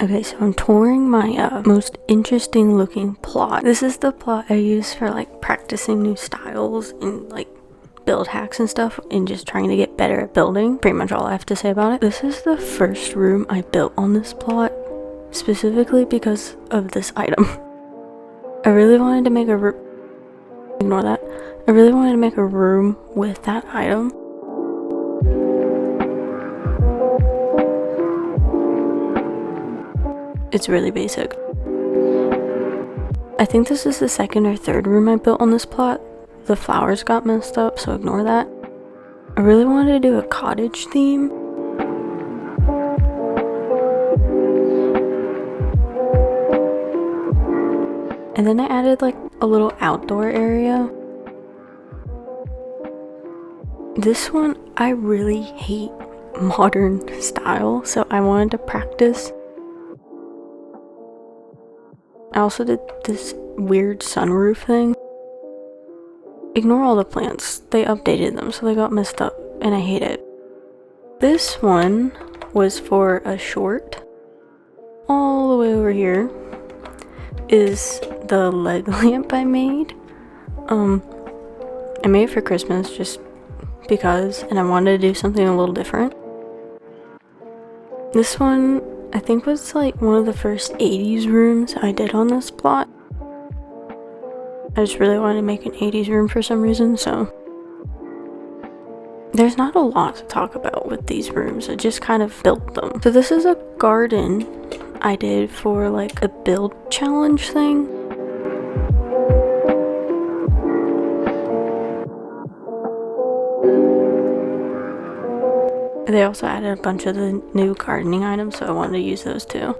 Okay, so I'm touring my most interesting looking plot. This is the plot I use for like practicing new styles and like build hacks and stuff and just trying to get better at building. Pretty much all I have to say about it. This is the first room I built on this plot, specifically because of this item. I really wanted to make a ignore that. I really wanted to make a room with that item. It's really basic. I think this is the second or third room I built on this plot. The flowers got messed up, so ignore that. I really wanted to do a cottage theme. And then I added like a little outdoor area. This one, I really hate modern style, so I wanted to practice. I also did this weird sunroof thing. Ignore all the plants. They updated them, so they got messed up, and I hate it. This one was for a short. All the way over here is the leg lamp I made. I made it for Christmas just because, and I wanted to do something a little different. This one, I think, was like one of the first 80s rooms I did on this plot. I just really wanted to make an 80s room for some reason, so there's not a lot to talk about with these rooms. I just kind of built them. So this is a garden I did for like a build challenge thing. They also added a bunch of the new gardening items, so I wanted to use those too.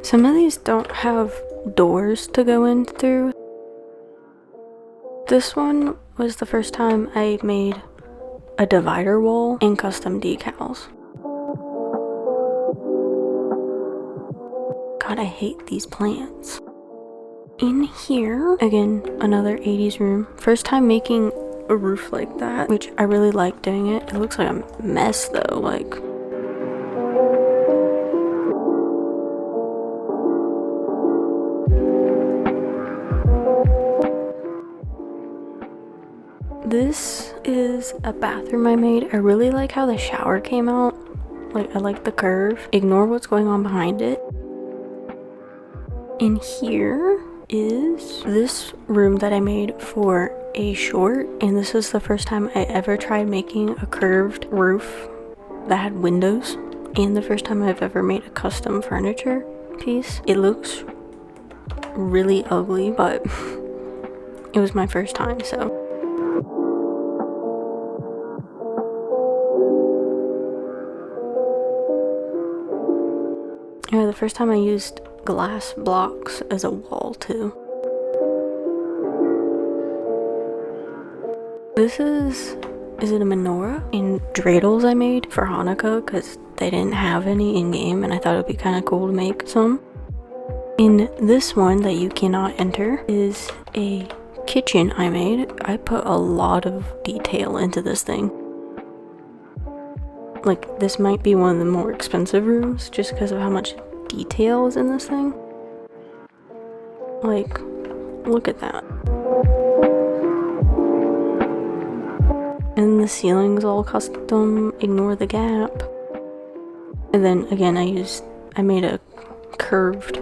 Some of these don't have doors to go in through. This one was the first time I made a divider wall and custom decals. God, I hate these plants. In here, again, another 80s room. First time making a roof like that, which I really like doing it. It looks like a mess though, like. This is a bathroom I made. I really like how the shower came out. Like, I like the curve. Ignore what's going on behind it. In here is this room that I made for a short, and this is the first time I ever tried making a curved roof that had windows, and the first time I've ever made a custom furniture piece. It looks really ugly, but it was my first time, so. Yeah, the first time I used glass blocks as a wall too. This is it a menorah and dreidels I made for Hanukkah because they didn't have any in game, and I thought it would be kind of cool to make some. In this one that you cannot enter is a kitchen I made. I put a lot of detail into this thing. Like, this might be one of the more expensive rooms just because of how much detail is in this thing. Like, look at that. And the ceiling's all custom, ignore the gap. And then again, I made a curved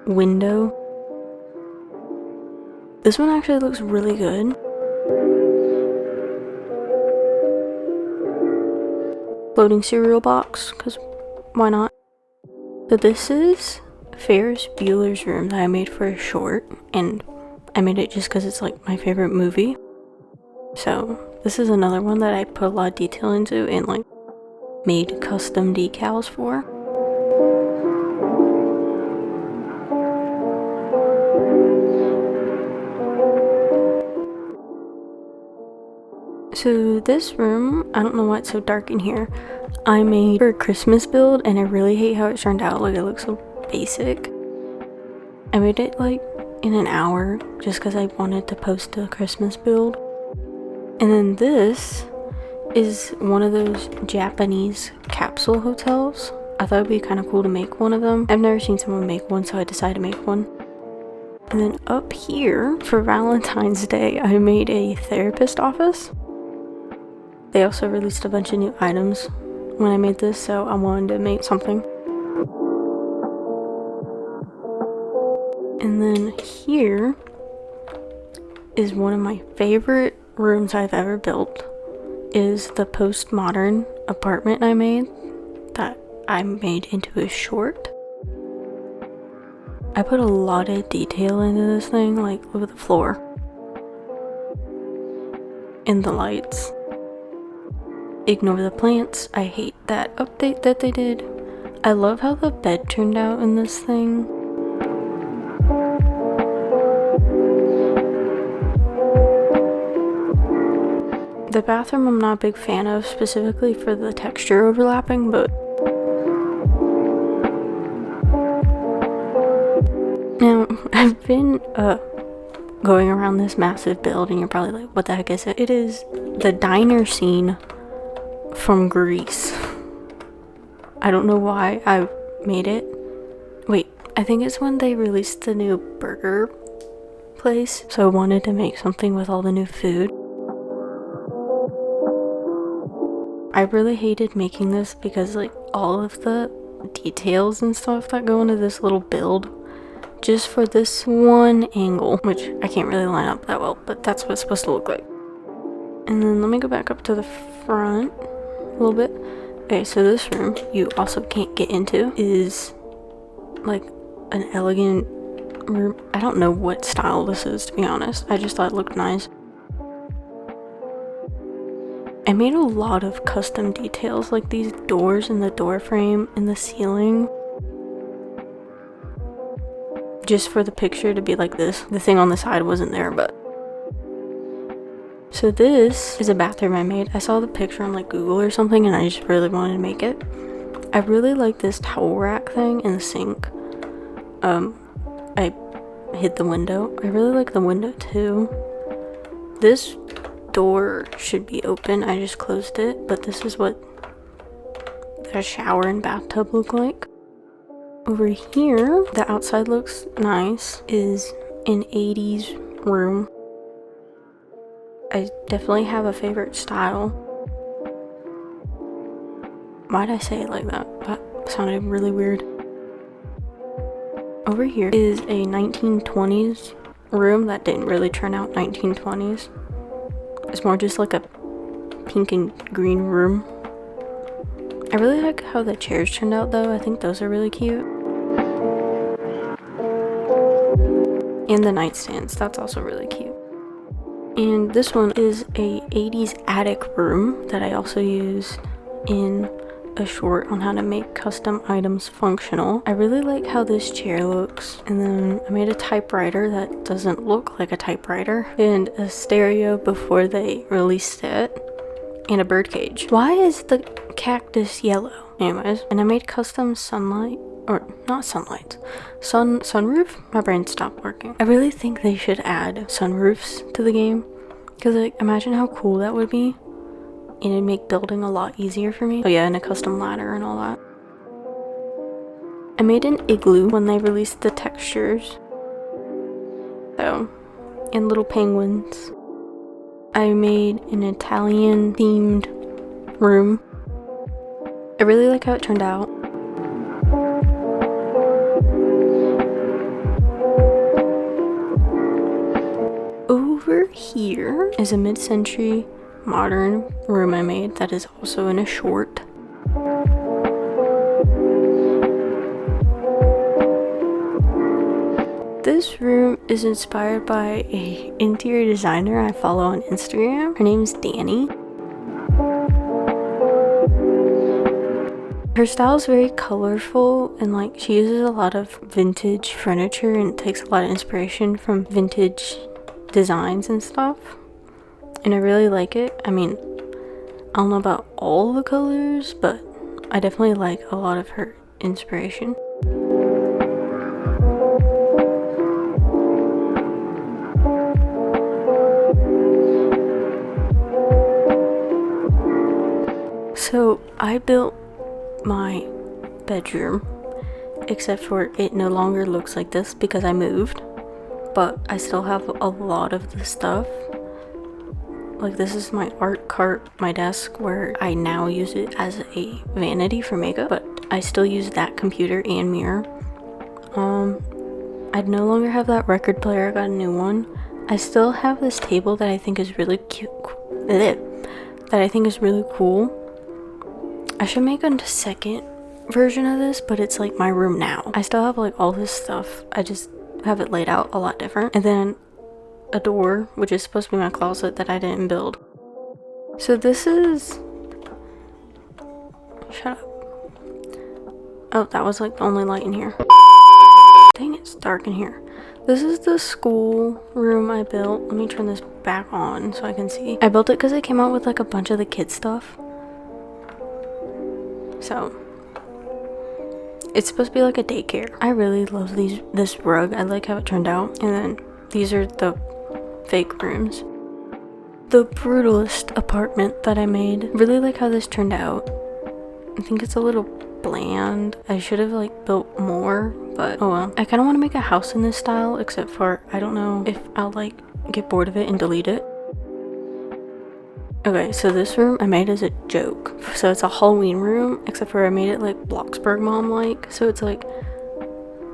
window. This one actually looks really good. Floating cereal box, because why not? So this is Ferris Bueller's room that I made for a short, and I made it just because it's like my favorite movie. So this is another one that I put a lot of detail into and like made custom decals for. So this room, I don't know why it's so dark in here, I made for a Christmas build, and I really hate how it turned out. Like, it looks so basic. I made it like in an hour just because I wanted to post a Christmas build. And then this is one of those Japanese capsule hotels. I thought it'd be kind of cool to make one of them. I've never seen someone make one, so I decided to make one. And then up here, for Valentine's Day, I made a therapist office. They also released a bunch of new items when I made this, so I wanted to make something. And then here is one of my favorite rooms I've ever built. Is the postmodern apartment I made that I made into a short. I put a lot of detail into this thing, like look at the floor and the lights. Ignore the plants. I hate that update that they did. I love how the bed turned out in this thing. The bathroom I'm not a big fan of, specifically for the texture overlapping, but now I've been going around this massive build and you're probably like, what the heck is it? It is the diner scene from Greece. I don't know why I made it. Wait, I think it's when they released the new burger place, so I wanted to make something with all the new food. I really hated making this because like all of the details and stuff that go into this little build just for this one angle, which I can't really line up that well, but that's what it's supposed to look like. And then let me go back up to the front a little bit. Okay, so this room you also can't get into is like an elegant room. I don't know what style this is, to be honest. I just thought it looked nice. I made a lot of custom details, like these doors and the door frame and the ceiling, just for the picture to be like this. The thing on the side wasn't there, but. So this is a bathroom I made. I saw the picture on like Google or something and I just really wanted to make it. I really like this towel rack thing in the sink. I hid the window. I really like the window too. This door should be open. I just closed it, but this is what the shower and bathtub look like. Over here, the outside looks nice, is an 80s room. I definitely have a favorite style. Why'd I say it like that? That sounded really weird. Over here is a 1920s room that didn't really turn out 1920s. It's more just like a pink and green room. I really like how the chairs turned out though. I think those are really cute. And the nightstands, that's also really cute. And this one is a 80s attic room that I also used in a short on how to make custom items functional. I really like how this chair looks. And then I made a typewriter that doesn't look like a typewriter, and a stereo before they released it, and a bird cage. Why is the cactus yellow? Anyways, and I made custom sunroof. My brain stopped working. I really think they should add sunroofs to the game, because like imagine how cool that would be. And it'd make building a lot easier for me. Oh yeah, and a custom ladder and all that. I made an igloo when they released the textures. So, and little penguins. I made an Italian themed room. I really like how it turned out. Over here is a mid-century modern room I made that is also in a short. This room is inspired by an interior designer I follow on Instagram. Her name's Danny. Her style is very colorful and like she uses a lot of vintage furniture and takes a lot of inspiration from vintage designs and stuff. And I really like it. I mean, I don't know about all the colors, but I definitely like a lot of her inspiration. So I built my bedroom, except for it no longer looks like this because I moved, but I still have a lot of the stuff. Like, this is my art cart, my desk, where I now use it as a vanity for makeup, but I still use that computer and mirror. I no longer have that record player. I got a new one. I still have this table that I think is really cute, that I think is really cool. I should make a second version of this, but it's like my room now. I still have like all this stuff. I just have it laid out a lot different. And then a door, which is supposed to be my closet, that I didn't build. So this is... Shut up. Oh, that was like the only light in here. Dang, it's dark in here. This is the school room I built. Let me turn this back on so I can see. I built it because it came out with like a bunch of the kids stuff. So it's supposed to be like a daycare. I really love this rug. I like how it turned out. And then these are the fake rooms. The brutalist apartment that I made. Really like how this turned out. I think it's a little bland. I should have like built more, but oh well. I kind of want to make a house in this style, except for I don't know if I'll like get bored of it and delete it. Okay, so this room I made as a joke. So it's a Halloween room, except for I made it like BLOXBURG mom-like. So it's like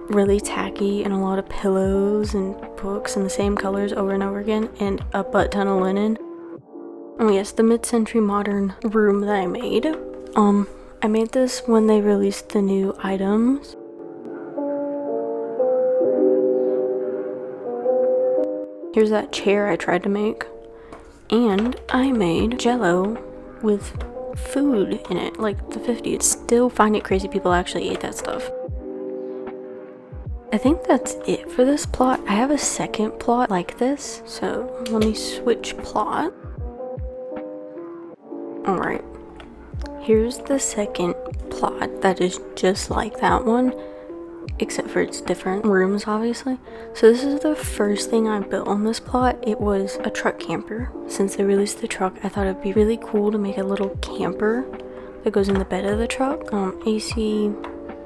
really tacky and a lot of pillows and books in the same colors over and over again, and a butt ton of linen. Oh yes, the mid-century modern room that I made. I made this when they released the new items. Here's that chair I tried to make. And I made Jello with food in it, like the 50s. Still find it crazy people actually ate that stuff. I think that's it for this plot. I have a second plot like this, so let me switch plot. Alright. Here's the second plot that is just like that one, except for it's different rooms, obviously. So this is the first thing I built on this plot. It was a truck camper. Since they released the truck, I thought it'd be really cool to make a little camper that goes in the bed of the truck. AC,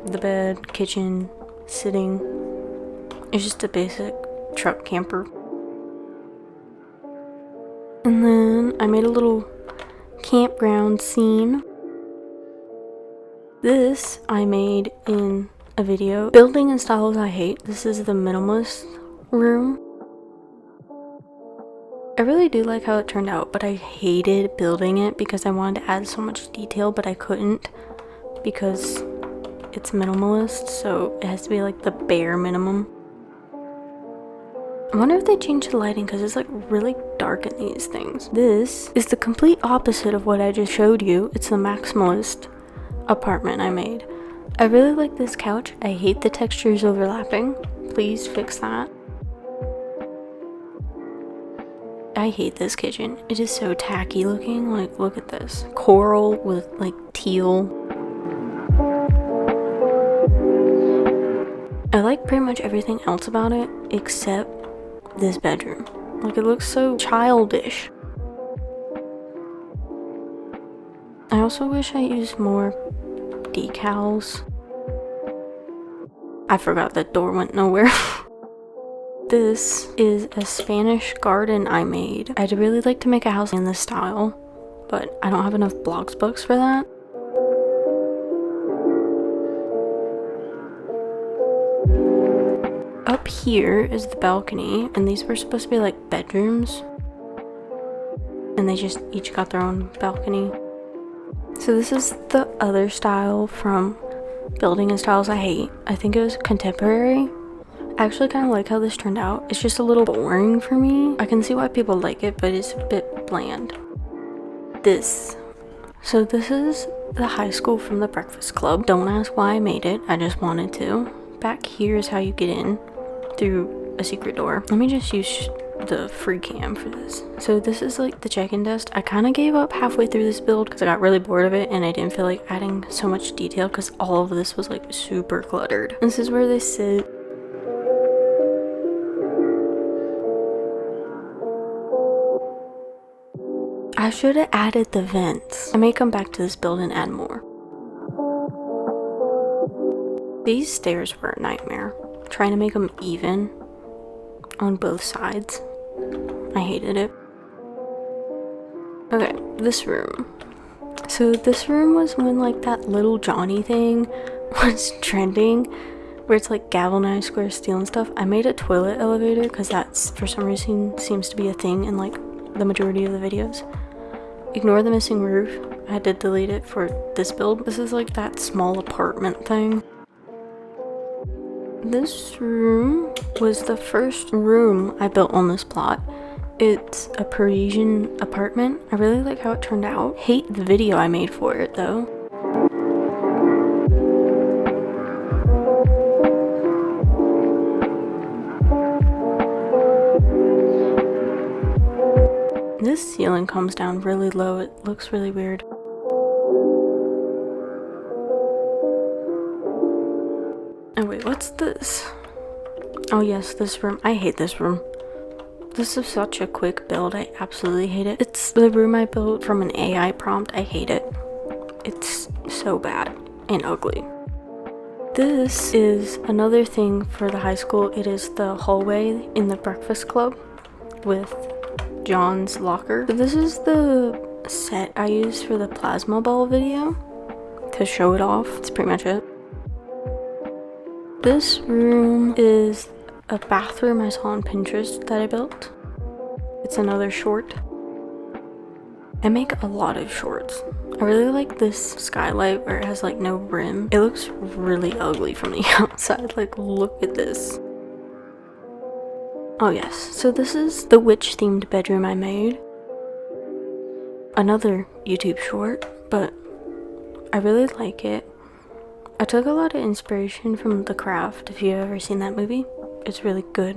the bed, kitchen, sitting. It's just a basic truck camper. And then I made a little campground scene. This I made in a video. Building in styles I hate. This is the minimalist room. I really do like how it turned out, but I hated building it because I wanted to add so much detail, but I couldn't because it's minimalist, so it has to be like the bare minimum. I wonder if they changed the lighting because it's like really dark in these things. This is the complete opposite of what I just showed you. It's the maximalist apartment I made. I really like this couch. I hate the textures overlapping. Please fix that. I hate this kitchen. It is so tacky looking. Like, look at this. Coral with like teal. I like pretty much everything else about it except this bedroom. Like, it looks so childish. I also wish I used more decals. I forgot that door went nowhere. This is a Spanish garden I made. I'd really like to make a house in this style, but I don't have enough BLOXBURG for that. Up here is the balcony, and these were supposed to be like bedrooms, and they just each got their own balcony. So this is the other style from Building in Styles I Hate. I think it was contemporary. I actually kind of like how this turned out. It's just a little boring for me. I can see why people like it, but it's a bit bland. So this is the high school from the Breakfast Club. Don't ask why I made it. I just wanted to. Back here is how you get in through a secret door. Let me just use the free cam for this. So this is like the check-in desk. I kind of gave up halfway through this build because I got really bored of it and I didn't feel like adding so much detail because all of this was like super cluttered. This is where they sit. I should have added the vents. I may come back to this build and add more. These stairs were a nightmare. Trying to make them even on both sides. I hated it. Okay, this room. So this room was when like that little Johnny thing was trending, where it's like galvanized square steel and stuff. I made a toilet elevator because that's for some reason seems to be a thing in like the majority of the videos. Ignore the missing roof. I had to delete it for this build. This is like that small apartment thing. This room was the first room I built on this plot. It's a Parisian apartment. I really like how it turned out. Hate the video I made for it though. This ceiling comes down really low. It looks really weird. Oh wait, what's this? Oh yes, this room. I hate this room. This is such a quick build. I absolutely hate it. It's the room I built from an AI prompt. I hate it. It's so bad and ugly. This is another thing for the high school. It is the hallway in the breakfast club with John's locker. So this is the set I used for the plasma ball video to show it off. That's pretty much it. This room is a bathroom I saw on Pinterest that I built. It's another short. I make a lot of shorts. I really like this skylight where it has like no rim. It looks really ugly from the outside. Like, look at this. Oh yes, so this is the witch themed bedroom I made. Another YouTube short, but I really like it. I took a lot of inspiration from The Craft, if you've ever seen that movie. It's really good.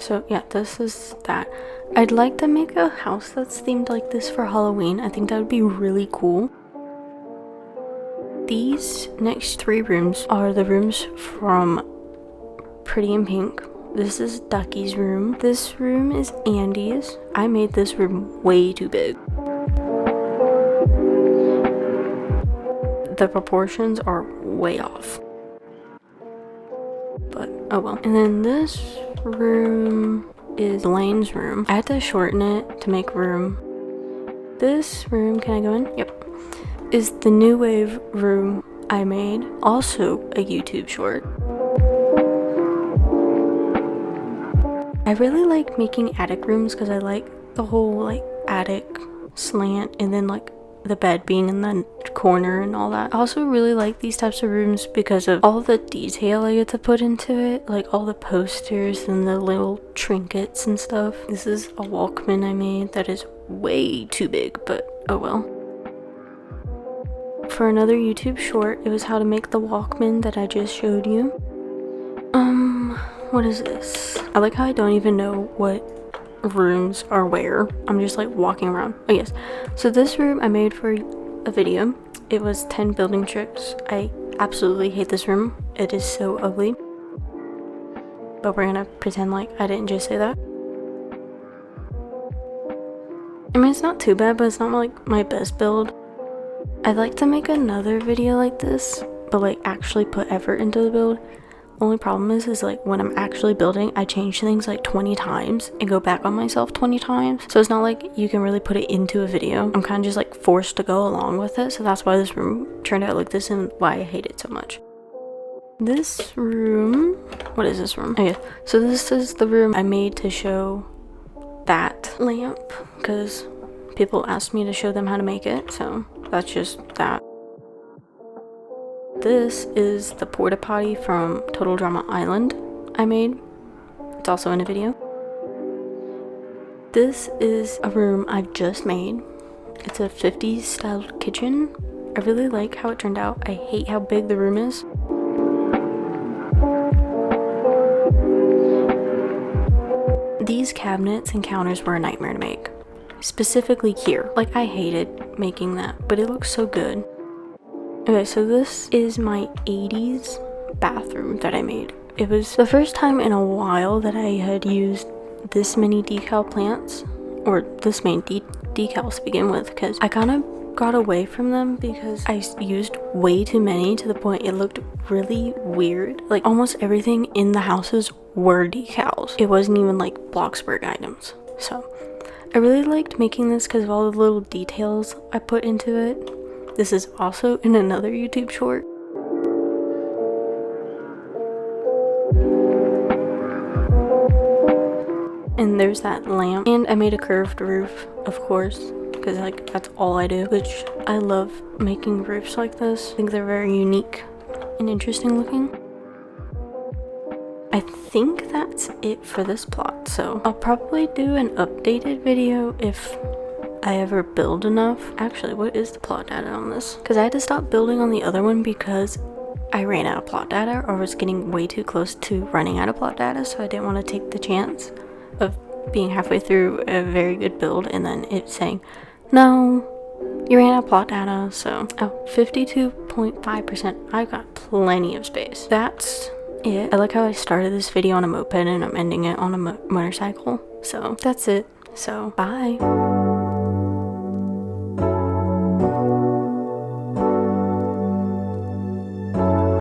So yeah, this is that. I'd like to make a house that's themed like this for Halloween. I think that would be really cool. These next 3 rooms are the rooms from Pretty in Pink. This is Ducky's room. This room is Andy's. I made this room way too big. The proportions are way off. But oh well. And then this room is Lane's room. I had to shorten it to make room. This room, can I go in? Yep. Is the New Wave room I made. Also a YouTube short. I really like making attic rooms because I like the whole like attic slant and then like the bed being in the corner and all that. I also really like these types of rooms because of all the detail I get to put into it, like all the posters and the little trinkets and stuff. This is a Walkman I made that is way too big, but oh well. For another YouTube short, it was how to make the Walkman that I just showed you. What is this? I like how I don't even know what rooms are where. I'm just like walking around. Oh yes, so this room I made for a video. It was 10 building tricks. I absolutely hate this room. It is so ugly, but we're gonna pretend like I didn't just say that. I mean, it's not too bad, but it's not like my best build. I'd like to make another video like this, but like actually put effort into the build. Only problem is like when I'm actually building, I change things like 20 times and go back on myself 20 times. So it's not like you can really put it into a video. I'm kind of just like forced to go along with it. So that's why this room turned out like this and why I hate it so much. This room, what is this room? Okay, so this is the room I made to show that lamp because people asked me to show them how to make it. So that's just that. This is the porta potty from Total Drama Island I made. It's also in a video. This is a room I just made. It's a 50s style kitchen. I really like how it turned out. I hate how big the room is. These cabinets and counters were a nightmare to make. Specifically here. Like, I hated making that, but it looks so good. Okay, so this is my 80s bathroom that I made. It was the first time in a while that I had used this many decal plants, or this many decals to begin with, because I kind of got away from them because I used way too many to the point it looked really weird. Like almost everything in the houses were decals. It wasn't even like BLOXBURG items. So I really liked making this because of all the little details I put into it. This is also in another YouTube short. And there's that lamp, and I made a curved roof, of course, because like that's all I do, which I love making roofs like this. I think they're very unique and interesting looking. I think that's it for this plot, so I'll probably do an updated video if I ever build enough. Actually, what is the plot data on this? Because I had to stop building on the other one because I ran out of plot data, or was getting way too close to running out of plot data, so I didn't want to take the chance of being halfway through a very good build and then it saying, no, you ran out of plot data. So 52.5%. I've got plenty of space. That's it. I like how I started this video on a moped and I'm ending it on a motorcycle. So that's it. So bye.